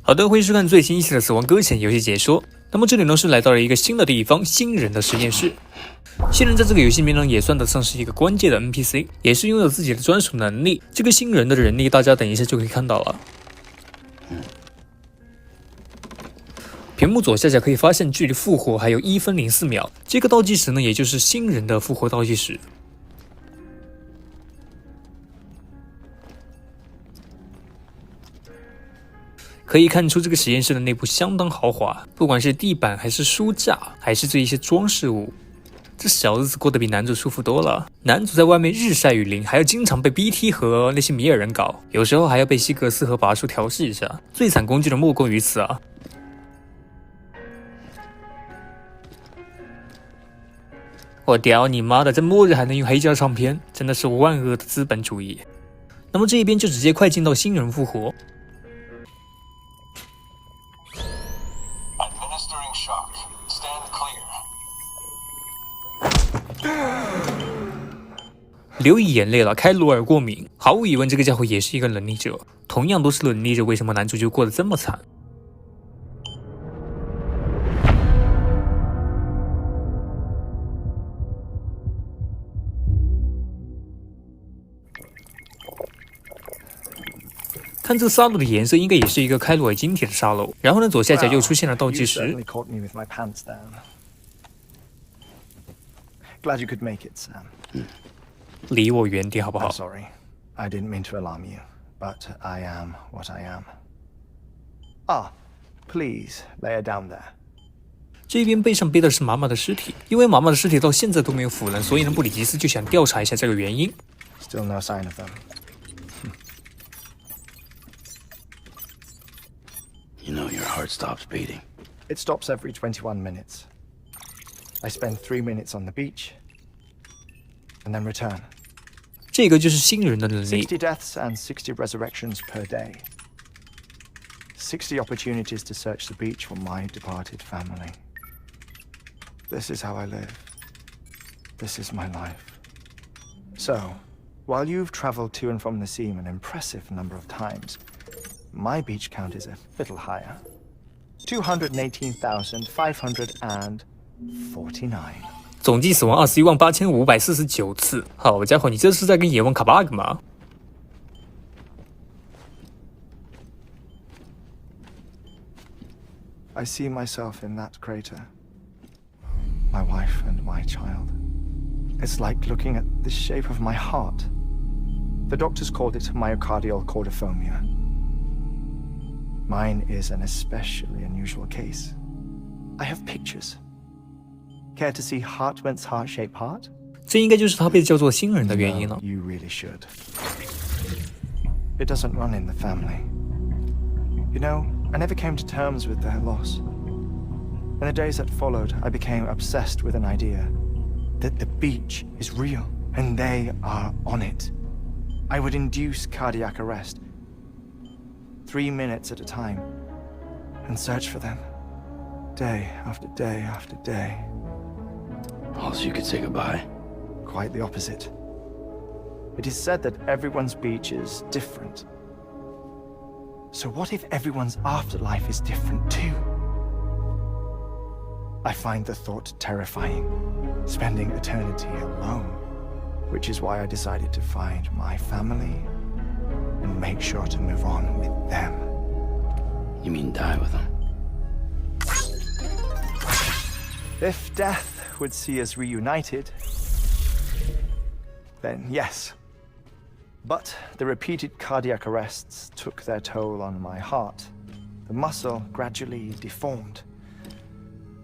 好的，欢迎收看最新一期的《死亡搁浅》游戏解说。那么这里呢是来到了一个新的地方——新人的实验室。新人在这个游戏里面呢也算得上是一个关键的 NPC， 也是拥有自己的专属能力。这个新人的能力大家等一下就可以看到了。屏幕左下角可以发现距离复活还有1分04秒，这个倒计时呢也就是新人的复活倒计时。可以看出这个实验室的内部相当豪华，不管是地板还是书架，还是这一些装饰物，这小日子过得比男主舒服多了。男主在外面日晒雨淋，还要经常被 BT 和那些米尔人搞，有时候还要被西格斯和拔叔调试一下。最惨工具的莫过于此啊！我屌你妈的，在末日还能用黑胶唱片，真的是万恶的资本主义。那么这一边就直接快进到新人复活。流眼泪了，开罗尔过敏。毫无疑问，这个家伙也是一个能力者。同样都是能力者，为什么男主就过得这么惨？看这沙漏的颜色，应该也是一个开罗尔晶体的沙漏。然后呢，左下角又出现了倒计时。Glad you could make it, Sam. 离我远点好不好 I'm sorry. I didn't mean to alarm you, but I am what I am. Ah, please lay her down there. 这边背上背的是妈妈的尸体，因为妈妈的尸体到现在都没有腐烂，所以呢，布里吉斯就想调查一下这个原因。Still no sign of them. You know your heart stops beating. It stops every 21 minutes. I spend 3 minutes on the beach, and then return. 这个就是新人的能力。60 deaths and 60 resurrections per day. 60 opportunities to search the beach for my departed family. This is how I live. This is my life. So, while you've traveled to and from the sea an impressive number of times, my beach count is a little higher. 218,549. 总计死亡218549次。好家伙，你这是在跟野王卡 bug 吗？ I see myself in that crater. My wife and my child. It's like looking at the shape of my heart. The doctors called it myocardial cordiphomia. Mine is an especially unusual case. I have pictures. Care to see Hartman's heart-shaped heart? 这应该就是他被叫做新人的原因了。 You really should. It doesn't run in the family. You know, I never came to terms with their loss. In the days that followed, I became obsessed with an idea that the beach is real and they are on it. I would induce cardiac arrest, 3 minutes at a time, and search for them, day after day after day. Oh, so you could say goodbye? Quite the opposite. It is said that everyone's beach is different. So what if everyone's afterlife is different too? I find the thought terrifying, spending eternity alone, which is why I decided to find my family and make sure to move on with them. You mean die with them? If death would see us reunited, then yes. But the repeated cardiac arrests took their toll on my heart. The muscle gradually deformed.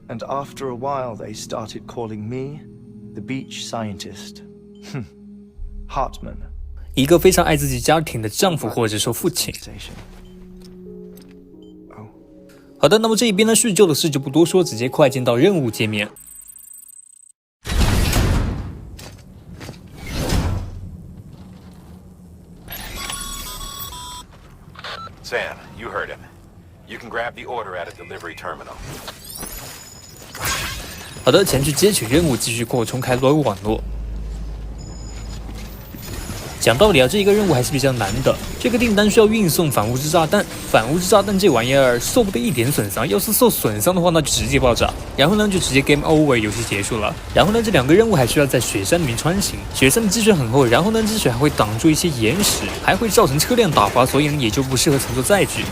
And after a while, they started calling me the beach scientist. Hartman. 一个非常爱自己家庭的丈夫或者说父亲。好的，那么这一边呢，叙旧的事就不多说，直接快进到任务界面。Sam, you heard him. You can grab the order at a delivery terminal. 好的，前去接取任务，继续扩充开罗网络。讲道理啊，这一个任务还是比较难的。这个订单需要运送反物质炸弹，反物质炸弹这玩意儿受不得一点损伤，要是受损伤的话，那就直接爆炸，然后呢就直接 game over， 游戏结束了。然后呢，这2个任务还需要在雪山里面穿行，雪山的积雪很厚，然后呢，积雪还会挡住一些岩石，还会造成车辆打滑，所以呢也就不适合乘坐载具。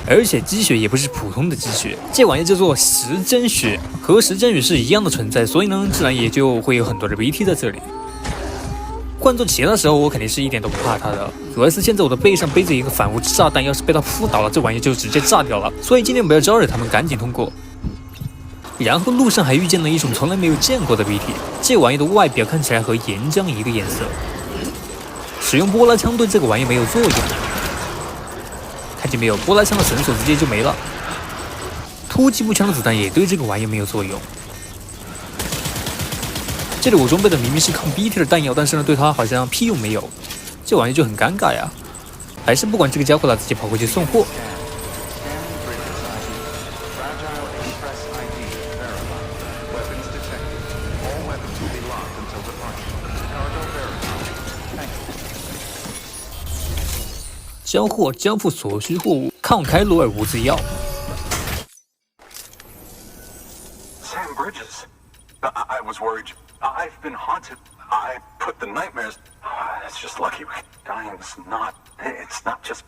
而且积雪也不是普通的积雪，这玩意叫做时针雪，和时针雪是一样的存在，所以呢，自然也就会有很多的 BT 在这里。换做其他时候，我肯定是一点都不怕它的。主要是现在我的背上背着一个反物质炸弹，要是被它扑倒了，这玩意就直接炸掉了。所以今天不要招惹他们，赶紧通过。然后路上还遇见了一种从来没有见过的 BT， 这玩意的外表看起来和岩浆一个颜色。使用波拉枪对这个玩意没有作用，看见没有？波拉枪的绳索直接就没了。突击步枪的子弹也对这个玩意没有作用。这里我装备的明明是抗 BT 的弹药，但是呢，对它好像屁用没有，这玩意就很尴尬呀。还是不管这个家伙了，直接跑过去送货。交货，交付所需货物，抗开罗尔无字药。Sam Bridges. I was worried. I've been haunted. I put the nightmares. It's just lucky. Dying's not. It's not just.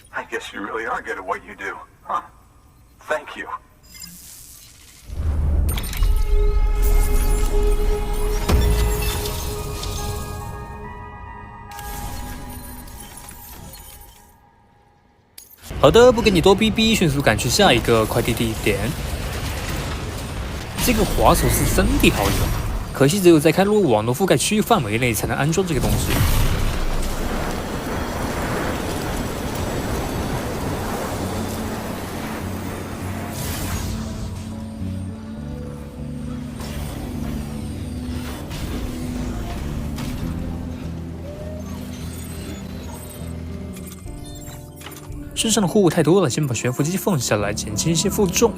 I guess you really are good at what you do, huh? Thank you. 好的，不跟你多逼逼，迅速赶去下一个快递地点。这个滑手是真的好用，可惜只有在开罗网络覆盖区域范围内才能安装这个东西。身上的货物太多了，先把悬浮机放下来，减轻一些负重。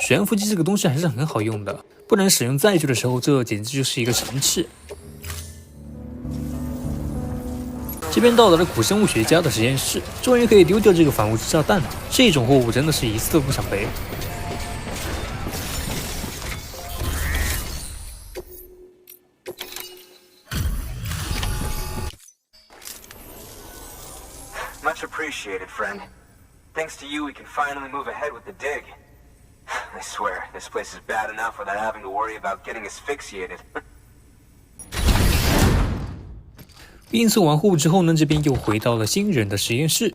悬浮机这个东西还是很好用的，不能使用载具的时候，这简直就是一个神器。这边到达了古生物学家的实验室，终于可以丢掉这个反物质炸弹了。这种货物真的是一次都不想背。Much appreciated, friend. Thanks to you, we can finally move ahead with the dig. I swear, this place is bad enough without having to worry about getting asphyxiated. 运送完货物之后呢，这边又回到了新人的实验室。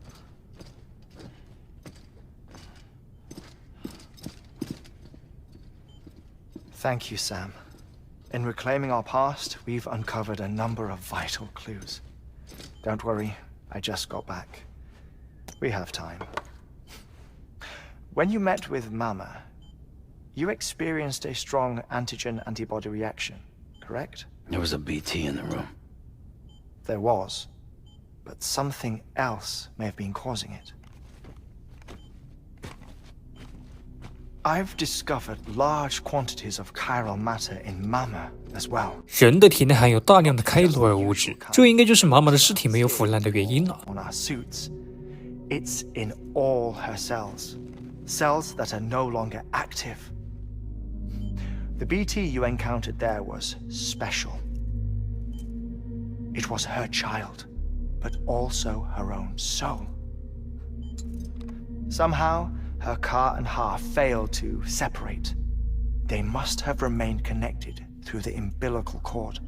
Thank you, Sam. In reclaiming our past, we've uncovered a number of vital clues. Don't worry, I just got back. We have time. When you met with Mama, you experienced a strong antigen-antibody reaction, correct? There was a BT in the room. There was, but something else may have been causing it. I've discovered large quantities of chiral matter in Mama as well. 人的体内含有大量的开罗尔物质，这应该就是妈妈的尸体没有腐烂的原因了。 On our suits, it's in all her cells. Cells that are no longer active. The BT you encountered there was special. It was her child, but also her own soul. Somehow, her car and half failed to separate. They must have remained connected through the umbilical cord.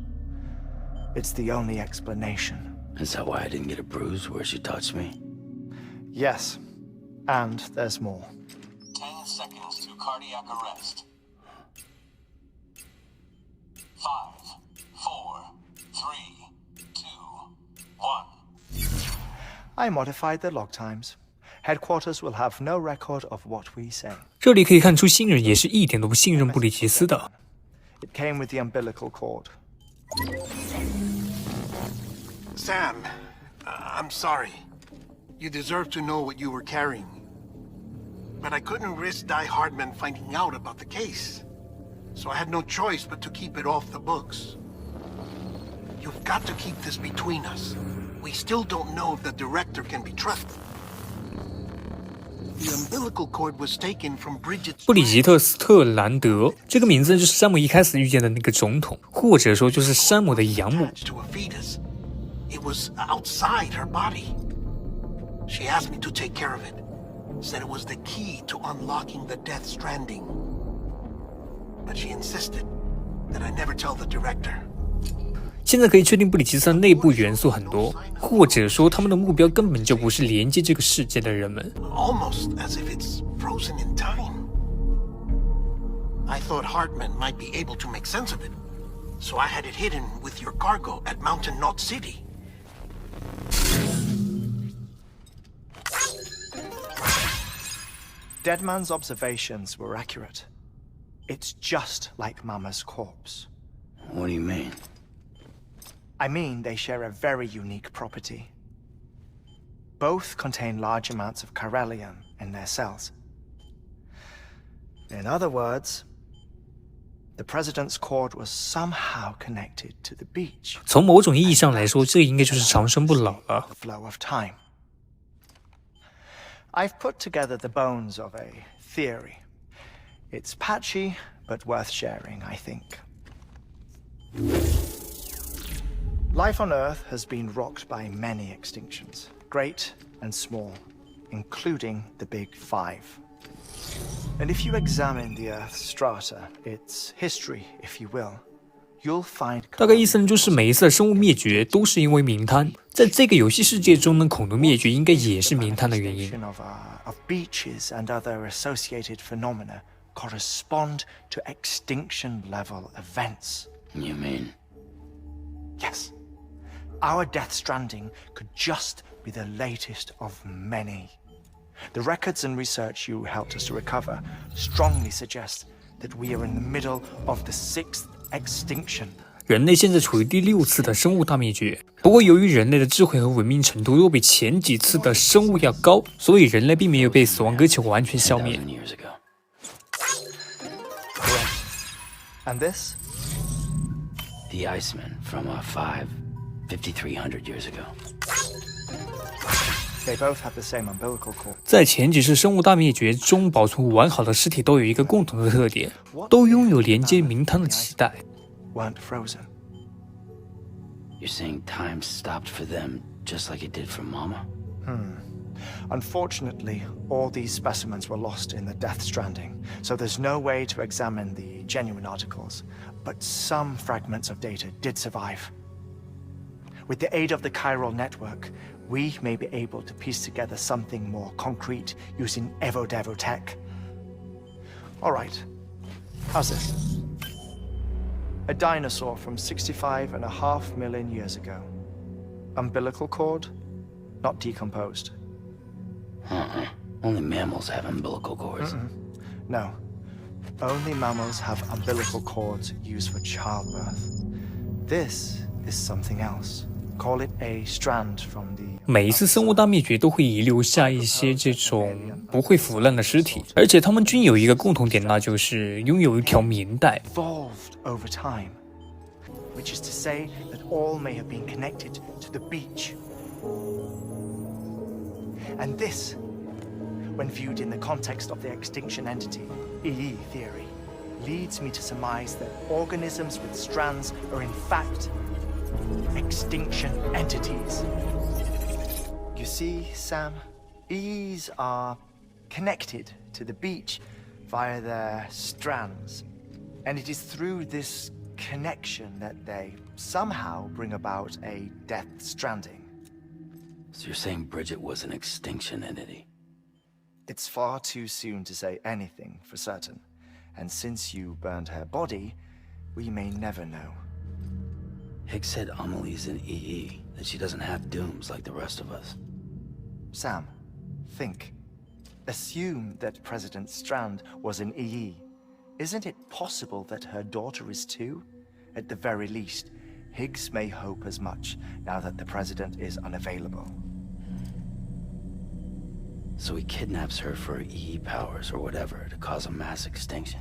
It's the only explanation. Is that why I didn't get a bruise where she touched me? Yes, and there's more. 10 seconds to cardiac arrest. 5, 4, 3, 2, 1. I modified the log times. Headquarters will have no record of what we say. 这里可以看出新人也是一点都不信任布里奇斯的。 It came with the umbilical cord. Sam, I'm sorry. You deserve to know what you were carrying. But I couldn't risk Die Hardman finding out about the case. So I had no choice but to keep it off the books. You've got to keep this between us. We still don't know if the director can be trusted. The umbilical cord was taken from Bridget's... 布里吉特·斯特兰德这个名字就是山姆一开始遇见的那个总统，或者说就是山姆的养母。 To a fetus. It was outside her body. She asked me to take care of it. Said it was the key to unlocking the Death Stranding. But she insisted that I never tell the director. 现在可以确定布里吉特内部元素很多，或者说他们的目标根本就不是连接这个世界的人们。 Almost as if it's frozen in time. I thought Hartman might be able to make sense of it. So I had it hidden with your cargo at Mountain Knot City. Deadman's observations were accurate. It's just like Mama's corpse. What do you mean? I mean, they share a very unique property. Both contain large amounts of chiralium in their cells. In other words, the president's cord was somehow connected to the beach. 从某种意义上来说，这应该就是长生不老了。 The flow of time. I've put together the bones of a theory. It's patchy, but worth sharing, I think. Life on Earth has been rocked by many extinctions, great and small, including the Big Five. And if you examine the Earth's strata, its history, if you will, you'll find... 大概意思呢，就是每一次的生物灭绝都是因为冥滩。在这个游戏世界中呢，恐龙灭绝应该也是冥滩的原因。 of beaches and other associated phenomena correspond to extinction-level events. You mean? Yes. Our Death Stranding could just be the latest of many. The records and research you helped us to recover strongly suggest that we are in the middle of the 6th extinction. 人类现在处于第6次的生物大灭绝，不过由于人类的智慧和文明程度都比前几次的生物要高，所以人类并没有被死亡搁浅完全消灭。 10,000 years ago. And this? The Iceman from 5,300 years ago. They both have the same umbilical cord. 在前几次生物大灭绝中保存完好的尸体都有一个共同的特点，都拥有连接冥滩的脐带。 Weren't frozen. You're saying time stopped for them just like it did for Mama? Unfortunately, all these specimens were lost in the Death Stranding, so there's no way to examine the genuine articles, but some fragments of data did survive. With the aid of the chiral network, we may be able to piece together something more concrete using Evo-Devo tech. All right, how's this? A dinosaur from 65.5 million years ago. Umbilical cord, not decomposed. Only mammals have umbilical cords. No, only mammals have umbilical cords used for childbirth. This is something else. Call it a strand from the... 每一次生物大灭绝都会遗留下一些这种不会腐烂的尸体，而且它们均有一个共同点，那就是拥有一条棉带。 evolved over time, which is to say that all may have been connected to the beach. And this, when viewed in the context of the extinction entity, EE theory, leads me to surmise that organisms with strands are in fact extinction entities. You see, Sam, EEs are connected to the beach via their strands. And it is through this connection that they somehow bring about a Death Stranding. So you're saying Bridget was an extinction entity? It's far too soon to say anything for certain. And since you burned her body, we may never know. Higgs said Amelie's an EE, that she doesn't have dooms like the rest of us. Sam, think. Assume that President Strand was an EE. Isn't it possible that her daughter is too? At the very least, Higgs may hope as much now that the president is unavailable. So he kidnaps her for EE powers or whatever to cause a mass extinction.